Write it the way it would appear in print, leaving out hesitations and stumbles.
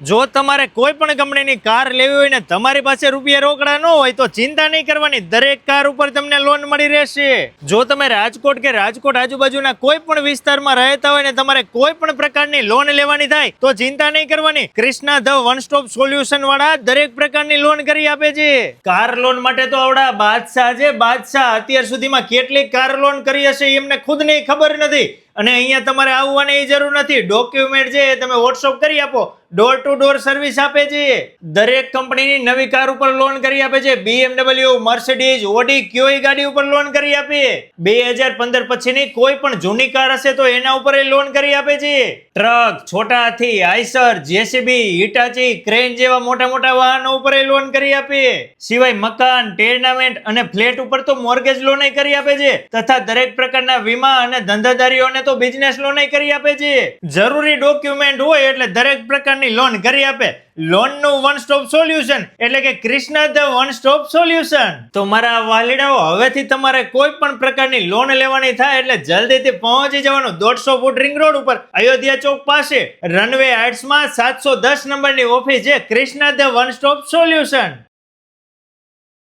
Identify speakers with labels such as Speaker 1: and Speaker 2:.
Speaker 1: જો તમારે કોઈ પણ કંપનીની કાર લેવી હોય ને તમારી પાસે રૂપિયા રોકડા ન હોય તો ચિંતા નહીં કરવાની, દરેક કાર ઉપર તમને લોન મળી રહેશે. જો તમે રાજકોટ કે રાજકોટ આજુબાજુના કોઈ પણ વિસ્તારમાં રહેતા હોય ને તમારે કોઈ પણ પ્રકારની લોન લેવાની થાય તો ચિંતા નહીં કરવાની. Krishna the one stop solution વાળા દરેક પ્રકારની લોન કરી આપે છે. કાર લોન માટે તો આવડા બાદશાહ છે, બાદશાહ અત્યાર સુધીમાં કેટલી કાર લોન કરી હશે એમને ખુદને ખબર નથી. અને અહીંયા તમારે આવવાની જરૂર નથી, ડોક્યુમેન્ટ છે તમે વોટ્સઅપ કરી આપો, ડોર ટુ ડોર સર્વિસ આપે છે. દરેક કંપનીની નવી કાર ઉપર લોન કરી આપે છે. BMW, મર્સિડીઝ, ઓડી, ક્યોઈ ગાડી ઉપર લોન કરી આપે. 2015 પછીની કોઈ પણ જૂની કાર હશે તો એના ઉપર લોન કરી આપે છે. ટ્રક, છોટા હાથી, આઈસર, જેસીબી, હિટાચી, ક્રેન જેવા મોટા મોટા વાહનો ઉપર લોન કરી આપે. સિવાય મકાન, ટેર્નામેન્ટ અને ફ્લેટ ઉપર તો મોર્ગેજ લોન કરી આપે છે. તથા દરેક પ્રકારના વીમા અને ધંધાદારીઓને તો બિઝનેસ લોન કરી આપે છે. જરૂરી ડોક્યુમેન્ટ હોય એટલે દરેક પ્રકારની લોન કરી આપે. લોનનું વન સ્ટોપ સોલ્યુશન એટલે કે Krishna the one stop solution. તો મારા વાલીડાઓ, હવેથી તમારે કોઈ પણ પ્રકારની લોન લેવાની થાય એટલે જલ્દીથી પહોંચી જવાનું 150 ફૂટ રિંગ રોડ ઉપર અયોધ્યા ચોક પાસે રનવે હાઇટ્સમાં 710 નંબરની ઓફિસ છે Krishna the one stop solution.